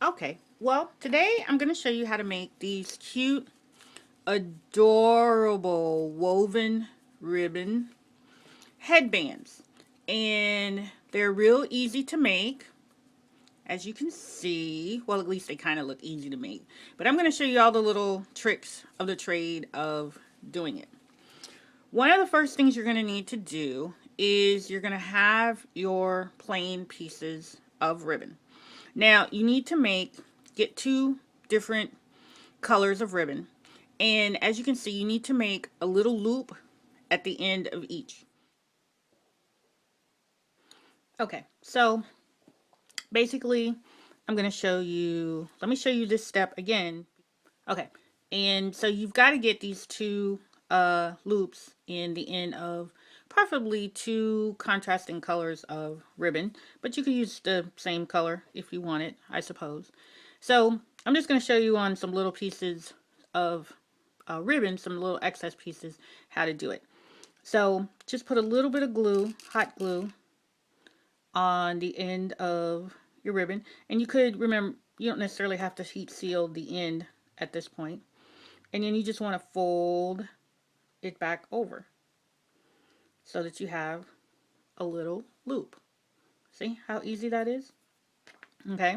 Okay, well, today I'm going to show you how to make these cute, adorable woven ribbon headbands. And they're real easy to make, as you can see. Well, at least they kind of look easy to make. But I'm going to show you all the little tricks of the trade of doing it. One of the first things you're going to need to do is you're going to have your plain pieces of ribbon. Now, you need to get two different colors of ribbon. And as you can see, you need to make a little loop at the end of each. Okay, so basically, I'm going to show you, let me show you this step again. Okay, and so you've got to get these two loops in the end of preferably two contrasting colors of ribbon, but you can use the same color if you want it, I suppose. So I'm just going to show you on some little pieces of ribbon, some little excess pieces, how to do it. So just put a little bit of glue, hot glue, on the end of your ribbon. And you could, remember, you don't necessarily have to heat seal the end at this point. And then you just want to fold it back over so that you have a little loop. See how easy that is? Okay.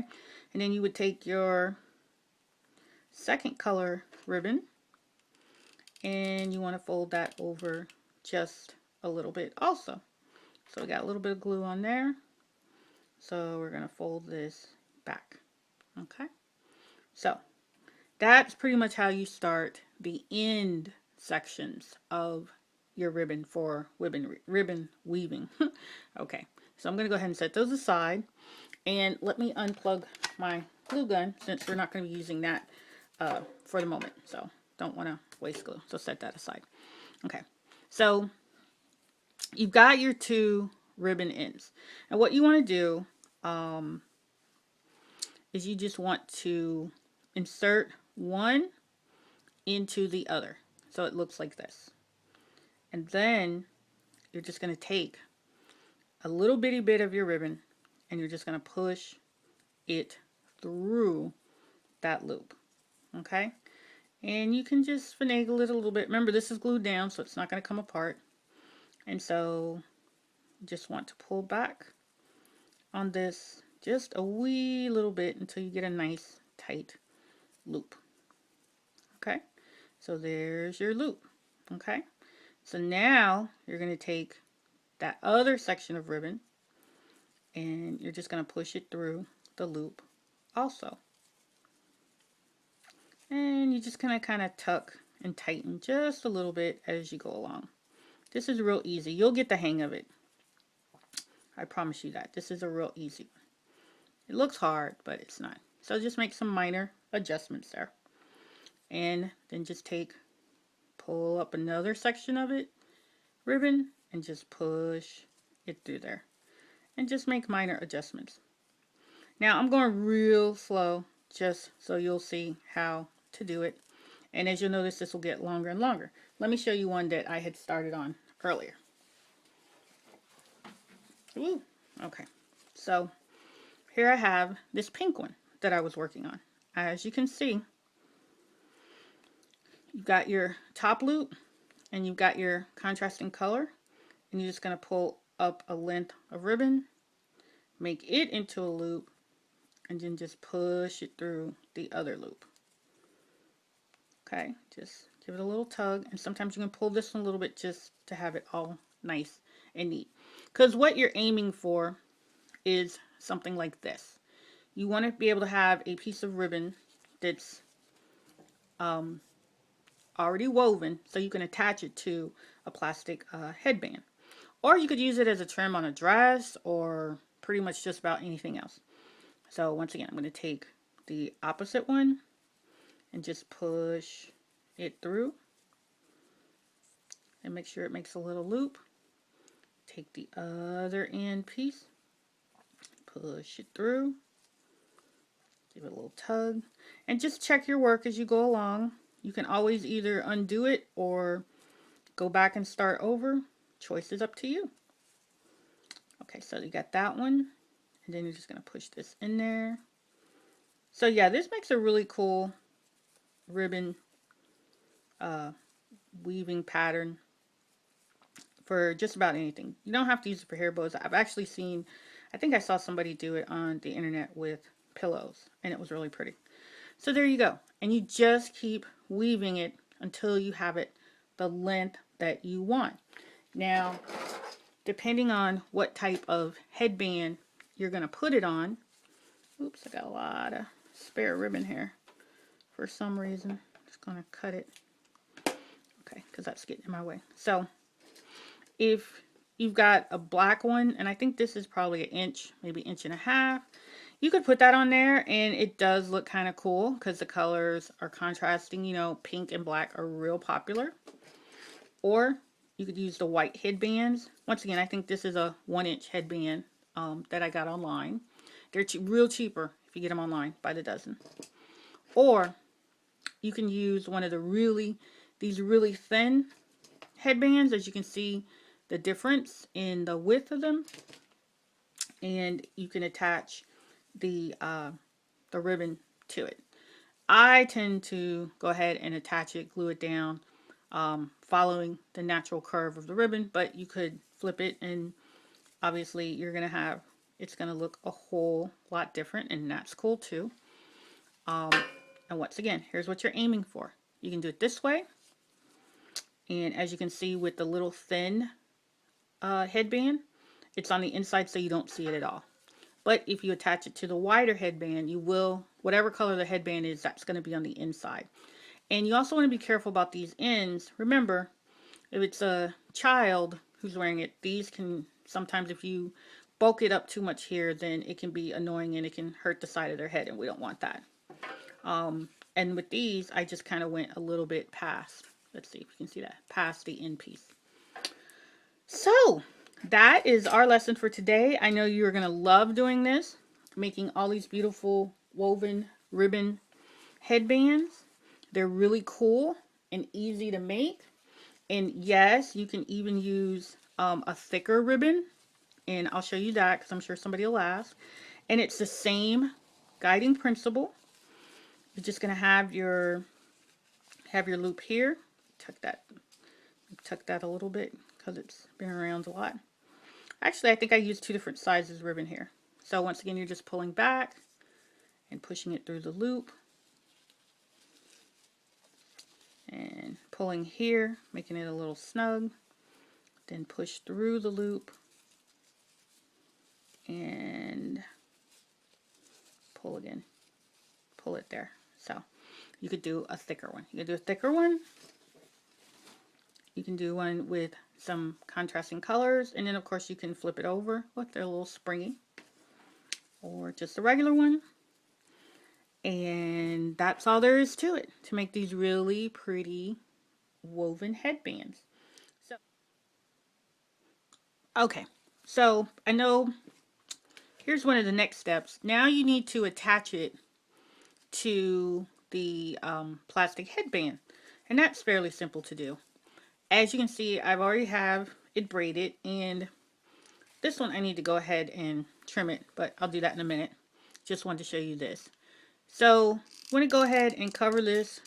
And then you would take your second color ribbon and you want to fold that over just a little bit also. So we got a little bit of glue on there. So we're going to fold this back. Okay. So that's pretty much how you start the end sections of your ribbon for ribbon weaving. Okay. So I'm going to go ahead and set those aside. And let me unplug my glue gun since we're not going to be using that for the moment. So don't want to waste glue. So set that aside. Okay. So you've got your two ribbon ends. And what you want to do is you just want to insert one into the other. So it looks like this. And then you're just going to take a little bitty bit of your ribbon and you're just going to push it through that loop. Okay? And you can just finagle it a little bit. Remember, this is glued down, so it's not going to come apart. And so you just want to pull back on this just a wee little bit until you get a nice tight loop. Okay? So there's your loop. Okay? So now you're going to take that other section of ribbon and you're just going to push it through the loop also. And you just kind of tuck and tighten just a little bit as you go along. This is real easy. You'll get the hang of it. I promise you that. This is a real easy one. It looks hard, but it's not. So just make some minor adjustments there. And then just pull up another section of it, ribbon, and just push it through there. And just make minor adjustments. Now I'm going real slow just so you'll see how to do it. And as you'll notice, this will get longer and longer. Let me show you one that I had started on earlier. Woo. Okay, so here I have this pink one that I was working on. As you can see, you've got your top loop and you've got your contrasting color, and you're just going to pull up a length of ribbon, make it into a loop, and then just push it through the other loop. Okay, just give it a little tug, and sometimes you can pull this one a little bit just to have it all nice and neat. Because what you're aiming for is something like this. You want to be able to have a piece of ribbon that's already woven so you can attach it to a plastic headband. Or you could use it as a trim on a dress or pretty much just about anything else. So once again, I'm going to take the opposite one and just push it through and make sure it makes a little loop. Take the other end piece, push it through, give it a little tug, and just check your work as you go along. You can always either undo it or go back and start over. Choice is up to you. Okay, so you got that one, and then you're just going to push this in there, So yeah, this makes a really cool ribbon weaving pattern for just about anything. You don't have to use it for hair bows. I've actually seen, I think I saw somebody do it on the internet with pillows, and it was really pretty. So there you go. And you just keep weaving it until you have it the length that you want. Now, depending on what type of headband you're going to put it on, oops, I got a lot of spare ribbon here for some reason. I'm just going to cut it. Okay, because that's getting in my way. So if you've got a black one, and I think this is probably an inch, maybe inch and a half, you could put that on there and it does look kind of cool because the colors are contrasting. You know, pink and black are real popular. Or you could use the white headbands. Once again, I think this is a 1-inch headband that I got online. They're real cheaper if you get them online by the dozen. Or you can use one of these really thin headbands. As you can see the difference in the width of them. And you can attach the ribbon to it. I tend to go ahead and attach it, glue it down, following the natural curve of the ribbon, but you could flip it and obviously it's going to look a whole lot different, and that's cool too. And once again, here's what you're aiming for. You can do it this way, and as you can see with the little thin headband, it's on the inside so you don't see it at all. But if you attach it to the wider headband, you will, whatever color the headband is, that's going to be on the inside. And you also want to be careful about these ends. Remember, if it's a child who's wearing it, these can, sometimes if you bulk it up too much here, then it can be annoying and it can hurt the side of their head, and we don't want that. And with these, I just kind of went a little bit past, let's see if you can see that, past the end piece. So that is our lesson for today. I know you're going to love doing this, making all these beautiful woven ribbon headbands. They're really cool and easy to make. And yes, you can even use a thicker ribbon. And I'll show you that because I'm sure somebody will ask. And it's the same guiding principle. You're just going to have your loop here. Tuck that a little bit because it's been around a lot. Actually, I think I used 2 different sizes ribbon here. So once again, you're just pulling back and pushing it through the loop. And pulling here, making it a little snug. Then push through the loop. And pull again. Pull it there. So you could do a thicker one. You could do a thicker one. You can do one with some contrasting colors, and then of course you can flip it over. Look, they're a little springy. Or just a regular one. And that's all there is to it, to make these really pretty woven headbands. So, okay, so I know, here's one of the next steps. Now you need to attach it to the plastic headband, and that's fairly simple to do. As you can see, I've already have it braided, and this one I need to go ahead and trim it, but I'll do that in a minute. Just wanted to show you this. So I'm going to go ahead and cover this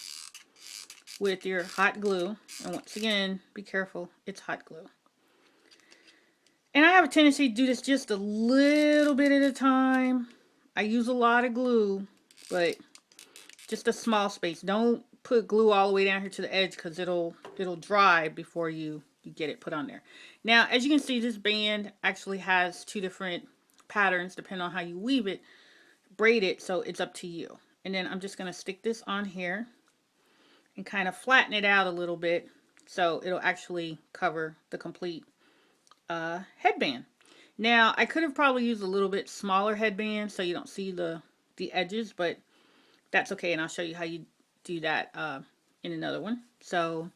with your hot glue, and once again, be careful, it's hot glue. And I have a tendency to do this just a little bit at a time. I use a lot of glue, but just a small space. Don't put glue all the way down here to the edge because it'll dry before you get it put on there. Now, as you can see, this band actually has 2 different patterns depending on how you weave it, braid it, so it's up to you. And then I'm just going to stick this on here and kind of flatten it out a little bit so it'll actually cover the complete headband. Now, I could have probably used a little bit smaller headband so you don't see the edges, but that's okay, and I'll show you how you do that in another one. So,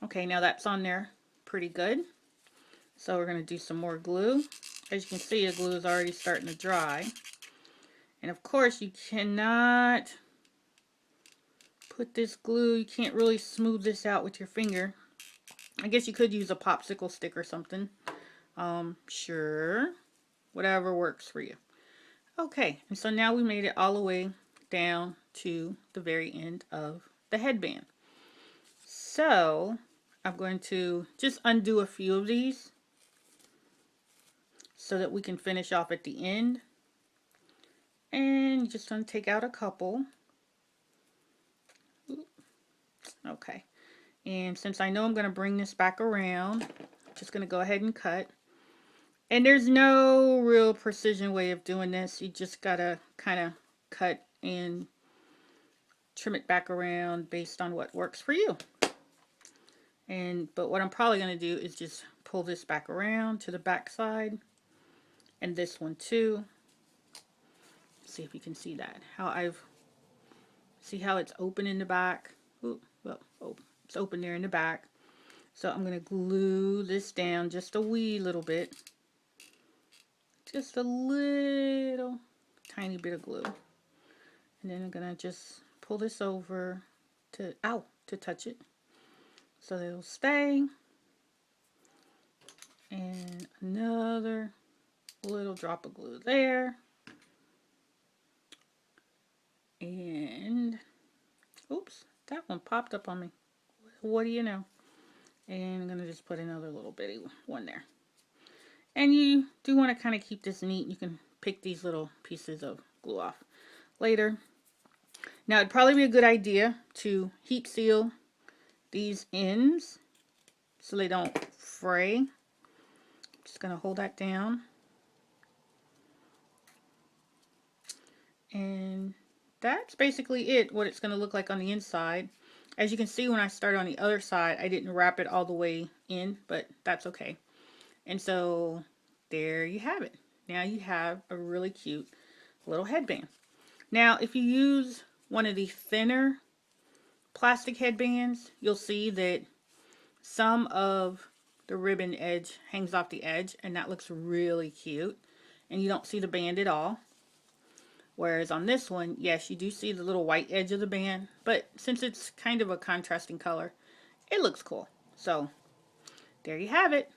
okay, now that's on there pretty good. So we're going to do some more glue. As you can see, the glue is already starting to dry. And of course, you cannot put this glue, you can't really smooth this out with your finger. I guess you could use a popsicle stick or something. Sure, whatever works for you. Okay, and so now we made it all the way down to the very end of the headband. So I'm going to just undo a few of these so that we can finish off at the end. And just going to take out a couple. Okay. And since I know I'm going to bring this back around, I'm just going to go ahead and cut. And there's no real precision way of doing this. You just got to kind of cut and trim it back around based on what works for you. But what I'm probably going to do is just pull this back around to the back side. And this one too. See if you can see that. See how it's open in the back? Ooh, well, oh, it's open there in the back. So I'm going to glue this down just a wee little bit. Just a little tiny bit of glue. And then I'm going to just pull this over to touch it. So that it'll stay. And another little drop of glue there. And oops, that one popped up on me. What do you know? And I'm going to just put another little bitty one there. And you do want to kind of keep this neat. You can pick these little pieces of glue off later. Now it'd probably be a good idea to heat seal these ends so they don't fray. Just going to hold that down. And that's basically it, what it's going to look like on the inside. As you can see, when I started on the other side, I didn't wrap it all the way in, but that's okay. And so there you have it. Now you have a really cute little headband. Now if you use one of the thinner plastic headbands, you'll see that some of the ribbon edge hangs off the edge, and that looks really cute. And you don't see the band at all. Whereas on this one, yes, you do see the little white edge of the band, but since it's kind of a contrasting color, it looks cool. So there you have it.